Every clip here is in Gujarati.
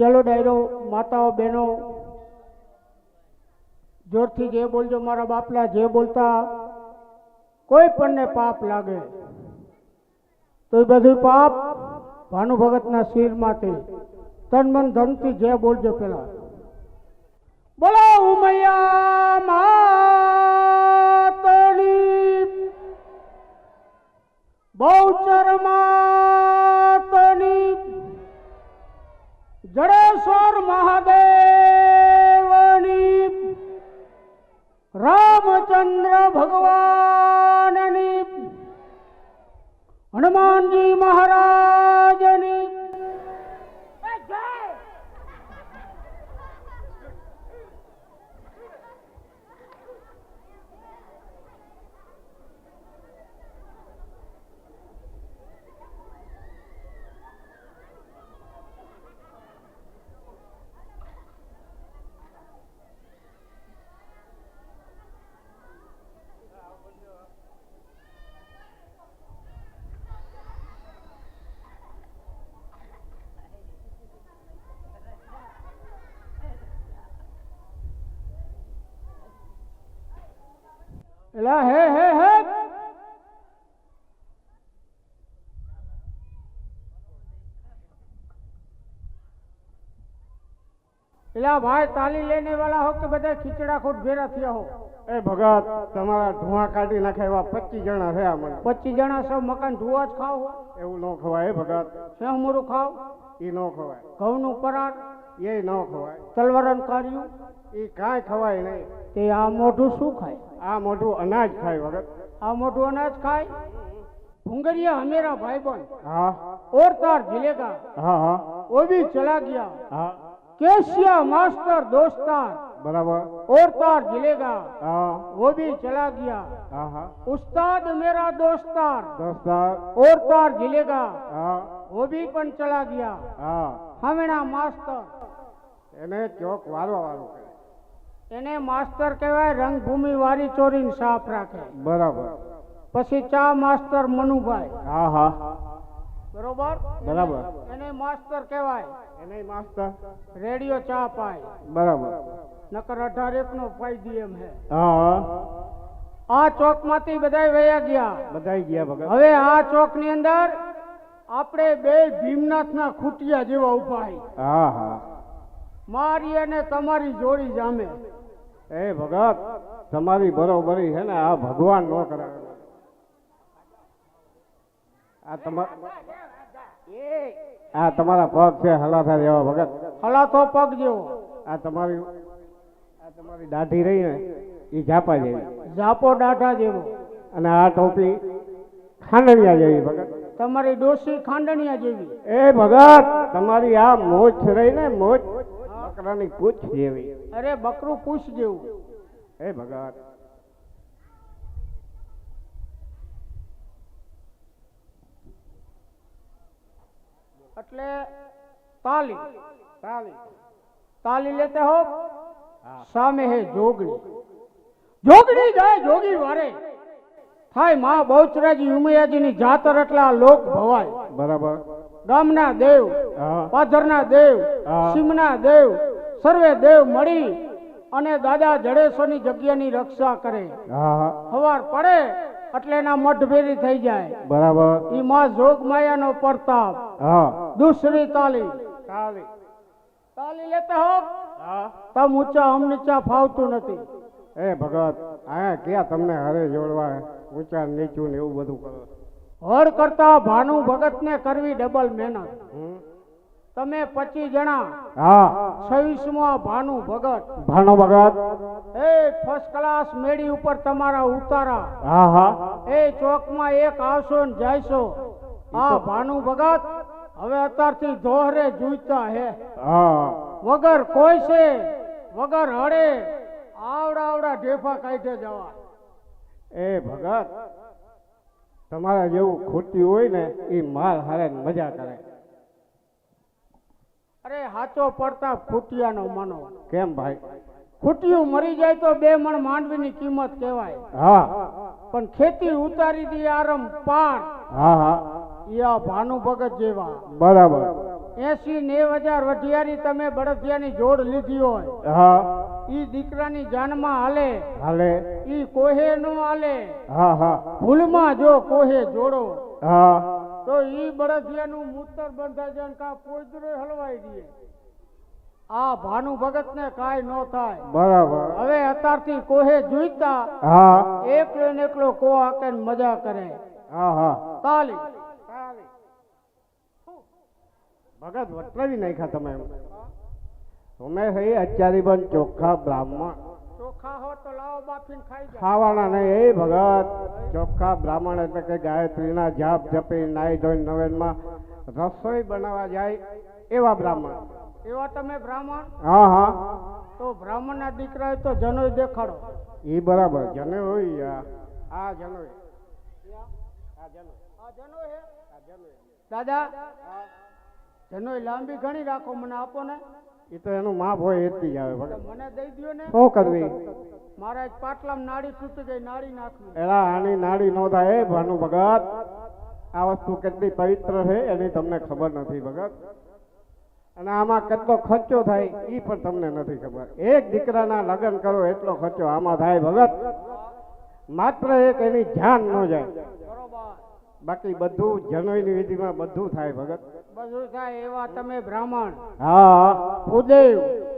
ચલો ડાયરો માતાઓ બહેનો જોરથી જે બોલજો મારા બાપલા, જે બોલતા કોઈ પણને પાપ લાગે તો એ બધું પાપ ભાનુ ભગતના શિરમાંથી તન મન ધનથી જે બોલજો પેલા બોલો ઉમૈયા માતની બહુચર માતની જડેશ્વર મહાદેવની રામચંદ્ર ભગવાનની હનુમાનજી મહારાજની એલા હે એલા ભાઈ તાલી લેने वाला हो કે બધા ખીચડા ખોટ ભેરા થયા હો? એ ભગત તમારા ધુઆ કાઢી નાખે એવા 25 જણા થયા મને. 25 જણા સૌ મકાન ધુઆ જ ખાવ હો? એવું ન ખવાય એ ભગત. સેહમરું ખાવ? એ ન ખવાય. ઘઉંનું પરાઠ? એ ન ખવાય. તલવારન કાર્યું? એ કાંઈ ખવાય નહીં. તે આ મોઢું શું ખાય? આ મોઢું અનાજ ખાય ભગત. આ મોઢું અનાજ ખાય? ભૂંગરિયા હમેરા ભાઈબંધ હા और तार जिलेगा હા હા वो भी चला गया હા केसिया मास्टर दोस्तार બરાબર. और तार जिलेगा હા वो भी चला गया હા હા उस्ताद मेरा दोस्तार દોસ્તાર. और तार जिलेगा હા वो भी पण चला गया હા હમેણા માસ્ટર એને ચોક વારવા વાળું કહે. એને માસ્ટર કહેવાય રંગભૂમિ વારી ચોરીને સાફ રાખે. બરાબર. પછી ચા માસ્ટર મનુભાઈ હા હા બરોબર બરાબર. એને માસ્ટર કહેવાય. એને માસ્ટર. રેડિયો ચા પાય બરાબર. નકર 18 નો ફાયદી એમ હે. હા આ ચોક માંથી બધા વયા ગયા. બધાઈ ગયા ભગત. હવે આ ચોક ની અંદર આપણે બે ભીમનાથ ના ખૂટિયા જેવા ઉભા છે. હા હા મારી અને તમારી જોડી જામે. એ ભગત તમારી બરોબરી છે ને આ ભગવાન નો કરાવે. આ તમારા પગ છે હલાથા જેવા ભગત. હલાતો પગ જેવો. આ તમારી દાઢી રહી ને એ ઝાપા જેવી. ઝાપો દાઢા જેવો. અને આ ટોપી ખાંડણિયા જેવી ભગત. તમારી ડોસી ખાંડણિયા જેવી. એ ભગત તમારી આ મોજ રહી ને મોજ બકરાની પૂછ જેવી. અરે બકરું પૂછ જેવું. એ ભગત એટલે તાલી તાલી તાલી લેતે હો. સામે હે જોગણી. જોગણી જાય જોગી વારે થાય માં બહુચરાજી ઉમૈયાજીની જાતર એટલા લોક ભવાય. બરાબર. ગામના દેવ હા પાધરના દેવ હા. સીમના દેવ સર્વે દેવ મળી અને દાદા જડેશ્વરની જગ્યાની રક્ષા કરે. હા હા સવાર પડે એટલે એના મઢ ભેરી થઈ જાય. બરાબર. ઈ માં જોગ માયાનો પ્રતાપ. હા દૂસરી તાલી તાલી તાલી લેતે હો. હા તમ ઊંચા હમ નીચા ફાવતું નથી. એ ભગત આ ક્યાં તમને હરે જોડવા ઊંચા નીચું ને એવું બધું કરો. હળ કરતા ભાનુ ભગત ને કરવી ડબલ મહેનત. હમ. તમે 25 જણા હા 26મો ભાનુ ભગત. ભાનો ભગત. એ ફર્સ્ટ ક્લાસ મેડી ઉપર તમારા ઉતારા. હા હા એ ચોકમાં એક આવશો ને જાયશો. આ ભાનુ ભગત હવે અત્યારથી ધોહરે જુઈતા હે. હા વગર કોઈ છે વગર હડે આવડા આવડા ઢેફા કાઢે જવા. એ ભગત તમારા જેવું ખોટી હોય ને એ માર હારે મજા કરે. અરે હાચો પડતા ખૂટિયાનો મનો. કેમ ભાઈ? ખૂટિયું મરી જાય તો 2 મણ માંડવીની કિંમત કહેવાય. હા પણ ખેતી ઉતારી દી આરમ પાર હા હા યા ભાનુ ભગત જેવા. બરાબર. 80-90 વઢિયારી તમે બળદિયાની જોડ લીધી હોય હા ઈ દીકરાની જાનમાં હાલે હાલે ઈ કોહે નો હાલે. હા હા ભૂલમાં જો કોહે જોડો હા તો ઈ બળદિયાનું મૂતર બંધાઈ જાય ને કા પોઈદરો હલવાઈ દે. આ ભાનુ ભગત ને કાંઈ ન થાય. બરાબર હવે અત્યારથી કોહે જોઈતા હા એકલો ને એકલો કો આકે મજા કરે. હા હા તાલી ભગત વટરાવી નાખ્યા તમે એમ. તમે હઈ અચારી બન ચોખ્ખા બ્રાહ્મણ ચોખા હો તો લાવો બાફીને ખાઈ જાઓ. ખાવાના નહીં એ ભગત. ચોખ્ખા બ્રાહ્મણ એટલે કે ગાયત્રીના જાપ જપી નાઈ ધોઈ નવેનમાં રસોઈ બનાવવા જાય એવા બ્રાહ્મણ. એવા તમે બ્રાહ્મણ? હા હા તો બ્રાહ્મણના દીકરા હોય તો જનોઈ દેખાડો. એ બરાબર જને હોય આ જનોય આ જનોઈ હે? દાદા જનોઈ લાંબી ઘણી રાખો, મને આપો ને. એ તો એનું માપ હોય એટલી જ આવે તો ભગત. મને દઈ દ્યો ને. શું કરવી? મારા એક પાટલામાં નાડી તૂટી ગઈ, નાડી નાખવી. એલા આની નાડી નો થાય એ ભાનુ ભગત. આ વસ્તુ કેટલી પવિત્ર છે એની તમને ખબર નથી ભગત. અને આમાં કેટલો ખર્ચો થાય એ પણ તમને નથી ખબર. એક દીકરાના લગ્ન કરો એટલો ખર્ચો આમાં થાય ભગત. માત્ર એક એની જાન ન જાય, બરોબર બાકી બધું જનોઈની વિધિમાં બધું થાય ભગત. બધું થાય એવા તમે બ્રાહ્મણ. હા ભૂદેવ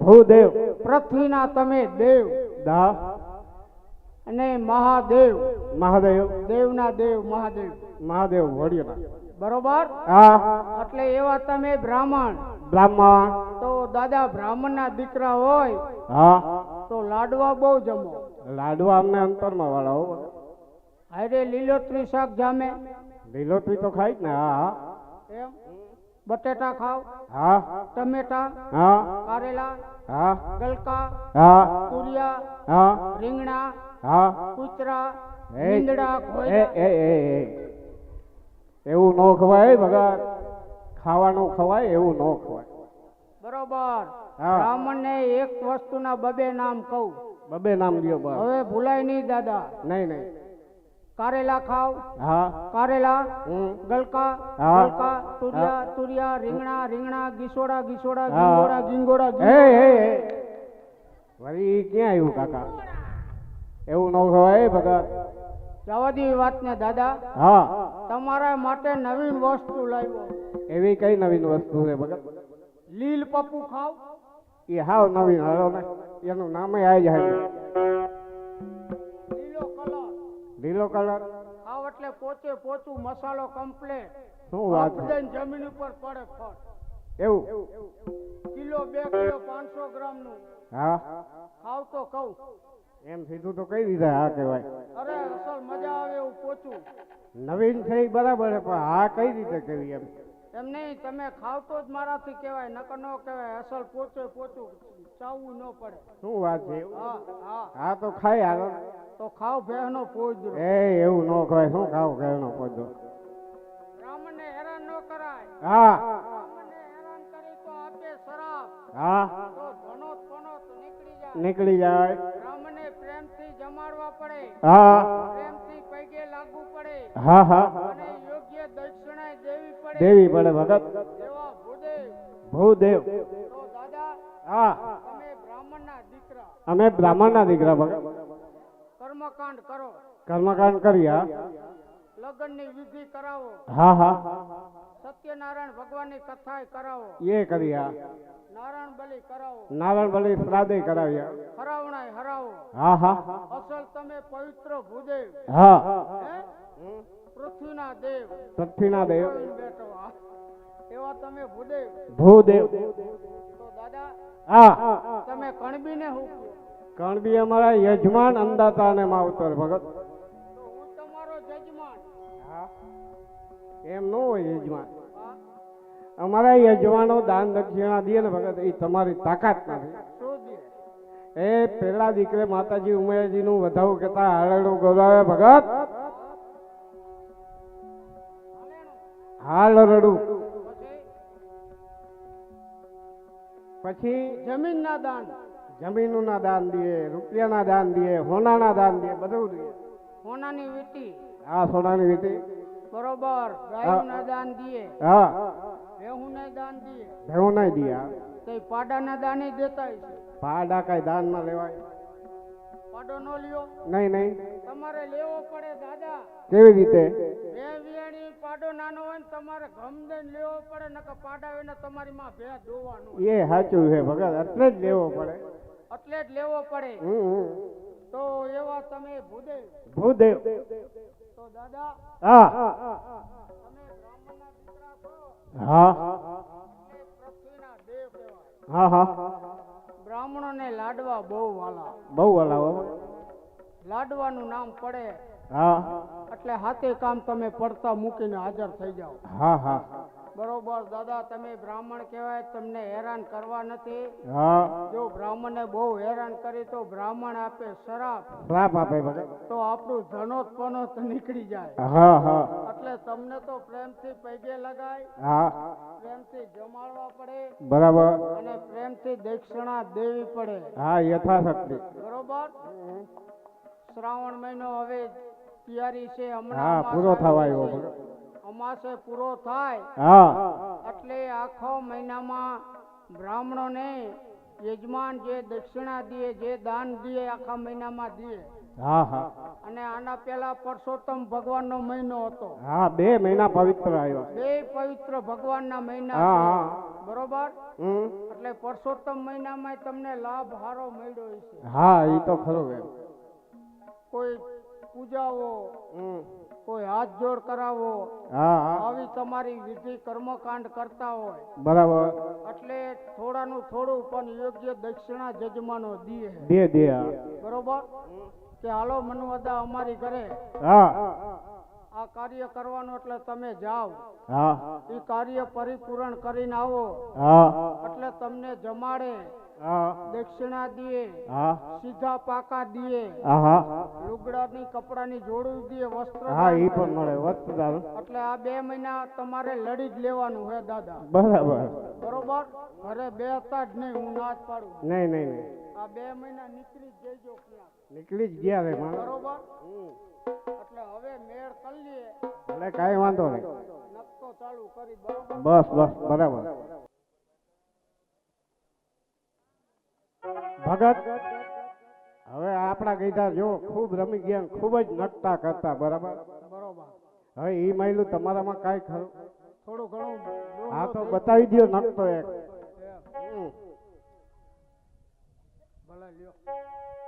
ભૂદેવ પૃથ્વીના તમે દેવ દા અને મહાદેવ મહાદેવ દેવના દેવ મહાદેવ. મહાદેવ વડિયા. બરોબર. હા એટલે એવા તમે બ્રાહ્મણ. બ્રાહ્મણ. તો દાદા બ્રાહ્મણના દીકરા હોય હા તો લાડવા બહુ જમો. લાડવા અમને અંતરમાં વાળા હો. હારે લીલોતરી શાક જામે. લીલોતરી તો ખાઈ જ ને. હા એમ બટેટા ખાવ, હા ટમેટા, હા કારેલા, હા ગલકા, હા તુરિયા, હા રીંગણા, હા કૂતરા, એ લીંદડા, એ ખોયડા. એ એવું ન ખવાય ભગત. ખાવાનું ખવાય એવું ન ખવાય. બરોબર. હા. બ્રાહ્મણને એક વસ્તુના બબે નામ કહું. બબે નામ લ્યો બસ. હવે ભૂલાય નહીં દાદા. નહીં નહીં. કારેલા ખાવ, હા કારેલા, હમ ગલકા, હા. ગલકા, તુરિયા, તુરિયા, રીંગણા, રીંગણા, ગીસોડા, ગીસોડા, હા. ગીંગોડા, ગીંગોડા, એ ગીંગોડા. વળી ક્યાં આવ્યું કાકા? એવું ન ખવાય ભગત. જવા દેવી વાતને દાદા. હા તમારા માટે નવીન વસ્તુ લાવ્યો. એવી કઈ નવીન વસ્તુ છે ભગત? લીલ પપ્પુ ખાવ. એ હાવ નવીન હાલો ને. એનું નામે આવી જાય. લીલો કલર લીલો કલર. ખાવ એટલે પોચે પોચું મસાલો કમ્પ્લેટ. શું વાત છે? આપદન જમીન ઉપર પડે ફટ. એવું? કિલો 2 કિલો 500 ગ્રામ નું હા ખાવ તો કહું. એમ સીધું તો કઈ રીતે હા કહેવાય? અરે અસલ મજા આવે એવું પોચું. નવીન છે ઈ બરાબર છે, પણ હા કઈ રીતે કેવી એમ? એમ નહીં, તમે ખાવ તો જ મારાથી કહેવાય, નકર ન કહેવાય. અસલ પોચે પોચું ચાવવું ન પડે. શું વાત છે? એવું? હા હા. હા તો ખાઈ હાલો. તો ખાવ ભેહનો પોજરો. એવું ન ખવાય. શું ખાવ કહેવાનો પદો? બ્રાહ્મણને હેરાન ન કરાય. હા બ્રાહ્મણને હેરાન કરી તો આપે શરાબ. હા તો ધનોત પનોત નીકળી જાય. નીકળી જાય. બ્રાહ્મણને પ્રેમથી જમાડવા પડે. હા પ્રેમથી પૈગે લાગવું પડે. હા હા અને યોગ્ય દક્ષિણા દેવી પડે. દેવી પડે ભગત. એવા ભૂદેવ. ભૂદેવ. તો દાદા હા તમે બ્રાહ્મણના દીકરા અમે બ્રાહ્મણના દીકરા ભગત. કર્મકાંડ કરો. કર્મકાંડ કર્યા. લગ્નની વિધિ કરાવો. હા હા સત્યનારાયણ ભગવાનની કથા કરાવો. એ કર્યા. નારાયણ બલિ કરાવો. નારાયણ બલી શ્રાદ્ધ કરાવ્યા. હરાવણાય હરાવો. હા હા અસલ તમે પવિત્ર ભૂદેવ. હા હે? પૃથ્વીના દેવ. પૃથ્વીના દેવ. બેઠવા. એવા તમે ભૂદેવ. ભૂદેવ. તો દાદા હા તમે કણબીને હું કણબી અમારા યજમાન અંદાતા અને માવતર ભગત. તો હું તમારો જજમાન. એમ ન હોય યજમાન. હા? અમારા યજમાનો દાન દક્ષિણા દે ને ભગત, એ તમારી તાકાત નથી. શું દે? એ પેલા દીકરે માતાજી ઉમયાજી નું વધાવું કેતા હાલડું ગોલાવે ભગત. હાલરડું. પછી જમીનના દાન. જમીનનું ના દાન દે, રૂપિયાના દાન દે, હોનાના દાન દે, બધું દે. સોનાની વીટી. હા સોનાની વીટી. બરોબર. ગાયોના દાન દીએ. હા ભેહુંને દાન દીએ ભેવું નહીં દિયા તે પાડાના દાને દેતા છે. પાડા કઈ દાનમાં લેવાય પાડો નો લ્યો નહીં નહીં તમારે લેવો પડે દાદા. કેવી રીતે બે વિયાણી પાડો નાનો હોય ને તમારે ગમ દઈને લેવો પડે, નકર પાડા વિના તમારી માં ભે દોવાનું એ સાચું છે ભગત, એટલે જ લેવો પડે. એટલે જ લેવો પડે. હમ. તો એવા તમે ભૂદેવ ભૂદેવ તો દાદા હા તમે બ્રાહ્મણના દીકરા છો હા એટલે પૃથ્વીના દેવ કહેવાય. હા હા બ્રાહ્મણોને લાડવા બહુ વાલા. બહુ હલાવો લાડવાનું નામ પડે હા એટલે હાથે કામ તમે પડતા મૂકીને હાજર થઈ જાઓ. હા હા બરોબર દાદા, તમે બ્રાહ્મણ કહેવાય, તમને હેરાન કરવા નથી. હા જો બ્રાહ્મણને બહુ હેરાન કરી તો બ્રાહ્મણ આપે શ્રાપ, શ્રાપ આપે ભગત. તો આપણું ધનોત નીકળી જાય. હા હા એટલે તમને તો પ્રેમથી પૈગે લગાય, હા પ્રેમથી જમાડવા પડે બરાબર અને પ્રેમથી દક્ષિણા દેવી પડે. હા યથાશક્તિ બરોબર. શ્રાવણ મહિનો હવે તૈયારી છે, હમણાં હા અમાસ પૂરો થવા આવી આવ્યો છે. ભગત. અમાસે પૂરો થાય હા એટલે આખો મહિનામાં બ્રાહ્મણોને યજમાન જે દક્ષિણા દે, જે દાન દે, આખા મહિનામાં દે. હા હા અને આના પહેલા પરસોત્તમ ભગવાનનો મહિનો હતો. હા 2 મહિના પવિત્ર આવ્યા. બે પવિત્ર ભગવાનના મહિના હા છે. હા બરોબર. હમ. એટલે પરસોત્તમ મહિનામાં તમને લાભ હારો મળ્યો છે. હા એ તો ખરું એમ. કોઈ પૂજાવો, હમ. કોઈ હાથ જોડ કરાવો, હા હા આવી તમારી વિધિ કર્મકાંડ કરતા હોય બરાબર એટલે થોડાનું થોડું પણ યોગ્ય દક્ષિણા જજમાનો દીએ. દે હા. બરોબર. કે હાલો મનવદા અમારી ઘરે હા આ કાર્ય કરવાનું, એટલે તમે જાઓ, હા એ કાર્ય પરિપૂર્ણ કરીને આવો હા એટલે તમને જમાડે, હા દક્ષિણા દીએ, હા સીધા પાકા દીએ, હા લુગડાની કપડાની જોડું દીએ, વસ્ત્ર હા દાન એ કરે. પણ મળે વસ્તુદાન. એટલે આ 2 મહિના તમારે લડી જ લેવાનું હે દાદા. બરાબર બરોબર. ઘરે બેસતા જ નહીં, હું ના જ પાડું. નહીં નહીં નહીં આ 2 મહિના નીકળી જ જઈજો ક્યાં. નીકળી જ ગયા રે માણસ. બરોબર. એટલે હવે મેળ કરી લઈએ, એટલે કાંઈ વાંધો નહીં. નકતો ચાલુ કરી. બરોબર. બસ બસ બરાબર ભગત. હવે આપણા ગઈઢા જો ખૂબ રમી ગયા ને ખૂબ જ નકતા કરતા બરાબર. બરોબર. હવે એ માયલું તમારામાં કાંઈ ખરું? થોડું ઘણું હા તો બતાવી દો નકતો એક. ભલે લ્યો.